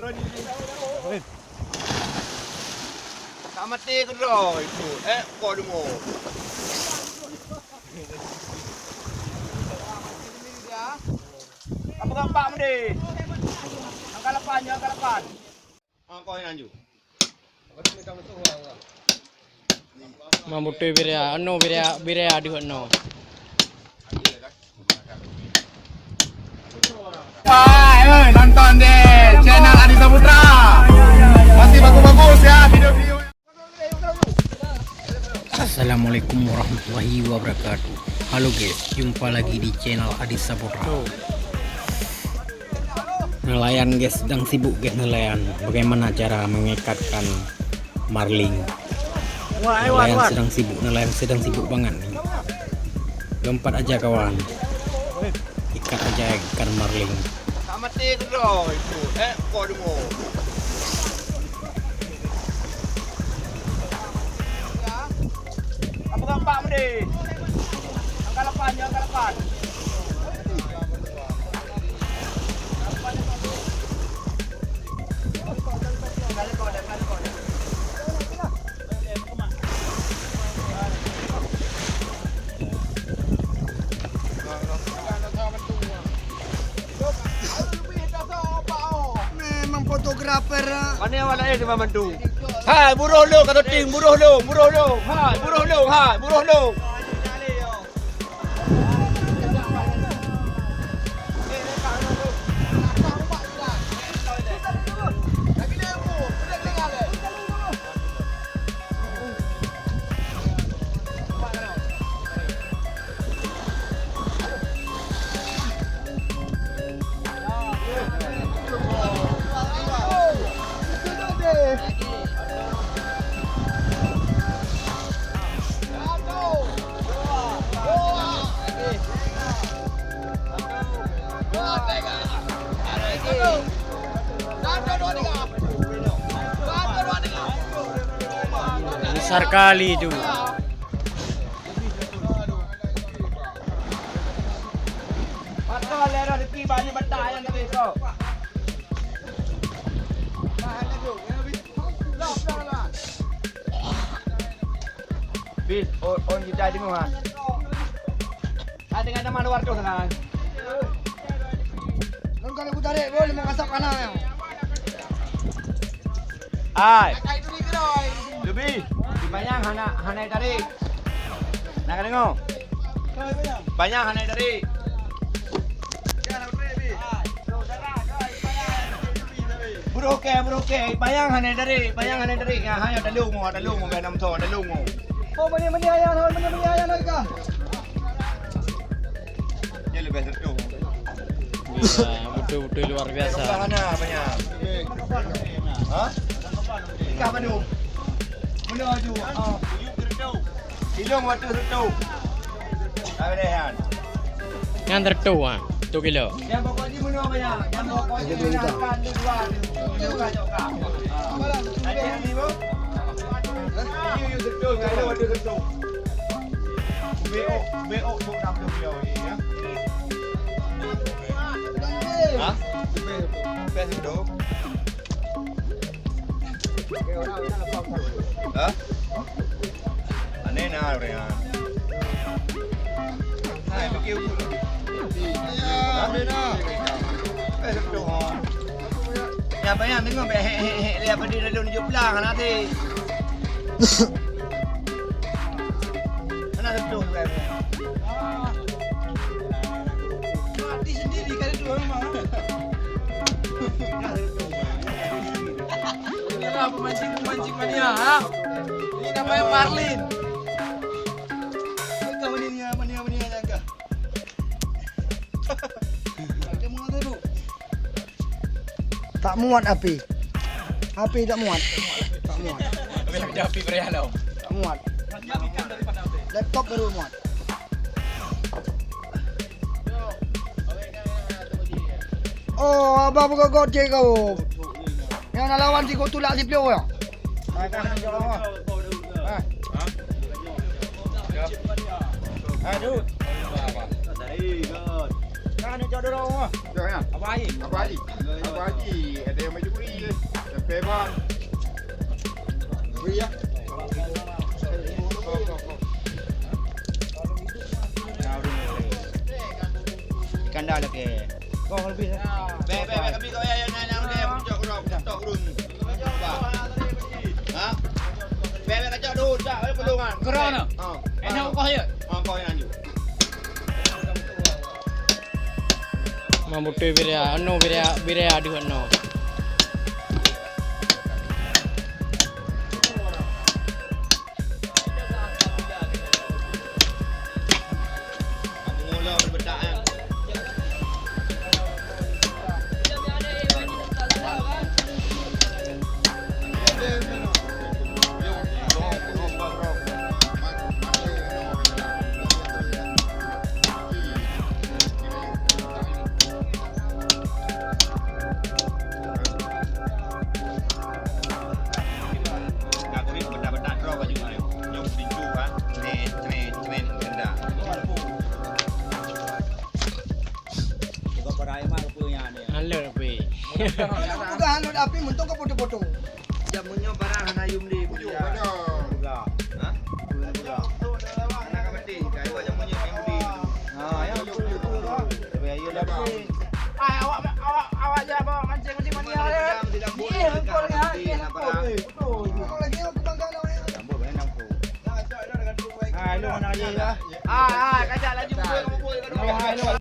Tak mati ke dah itu. Kau dengar. Apa gampak mende? Angka 8 je, angka 8. Kau yang anju. Mamutu birea, no birea di no. Hai, nonton deh channel Adi Saputra. Masih bagus-bagus ya video-video. Assalamualaikum warahmatullahi wabarakatuh. Halo guys, jumpa lagi di channel Adi Saputra. Nelayan guys, sedang sibuk guys nelayan. Bagaimana cara mengikatkan marling? Nelayan sedang sibuk banget nih. Lompat aja kawan. Ikat aja ikan marling. Tak mati ke dah itu. Kau dengar. Apa gampak mende? Angka 8 je, angka 8. Fotografer. Mana yang awak dia membantu? Hai, buruh lu kata ting, buruh lu. Hai, buruh lu, hai, buruh lu. Besar kali itu. Patah lera rezeki banyak betah yang kata kau. Bis, on kita di mana? Ada dengan nama luar tu sekarang. Kalau aku tarik boleh mengasap kanan. Ai. Lebih. Banyak hana tarik. Nak dengar? Banyak hana tarik. Buruke. Bayang hana tarik. Ya, hanya ada lungo benam so, ada lungo. Oh, mani ayah nak ke? Dia lebih seru. Betul-betul luar biasa. Mana banyak? Hah? Ikan madu. Menuju. Ilung waktu setu. Ada han. Yang tertu ah, 2 kilo. Yang pokok ni menu banyak. Yang pokok ni makan dua. Dua joka. Ada ni bu. You setu, ada waktu setu. BO tu 60 kilo ni ya. Hah? Setu. Hah? Aneh nak orang. Hai, pergi dulu. Ya banyak tengok dia apa dia lalu tunjuk belang nanti. Mana tu kan? Mati sendiri kali dua rumah. Kenapa pemancing mania? Ha? Ini namanya marlin. Kau mania jaga. Tak muat api. Api tak muat. Api berhalau. Tak muat. Laptop baru muat. Oh, abang buka gocek kau. Yang nak lawan si kau tulak si Pio ya. Aduh. Jangan nak jodoh orang. Jangan. Apa air? Apa haji? Apa haji? Ada yang maju beri je. Sampai bang. Beri ya. Ikan dah lagi. Kau lebih. Be kami kau yang nang dia puncak kurang tok kurun. Ha? Be kacau dulu tak belum kan. Kerana Ha. enak kau ya. Kau yang lanjut. Mamutu birea no birea adu no. Aku mula berbedak kan. Aku ni bedak-bedak draw baju ni. Yang pintu kan. Cemen benda. Kau perai mah punya ni. Alor pe. Bukan hanut api mentok ke foto-foto. Jamunnya barang hana yum di Tujuh pada. Buka. Ha? Buka. Anak kami kai wa jamunnya yang di. Ha, yang tapi ayo dah. Ai awak je bawa mancing-mancing mania ya. Tidak boleh. Iya, kau lagi. Betul. Kau lagi aku bangga nak ni. Jambul boleh nampu. Nah, Ah, lu mana aja ya? Ah, kacak laju.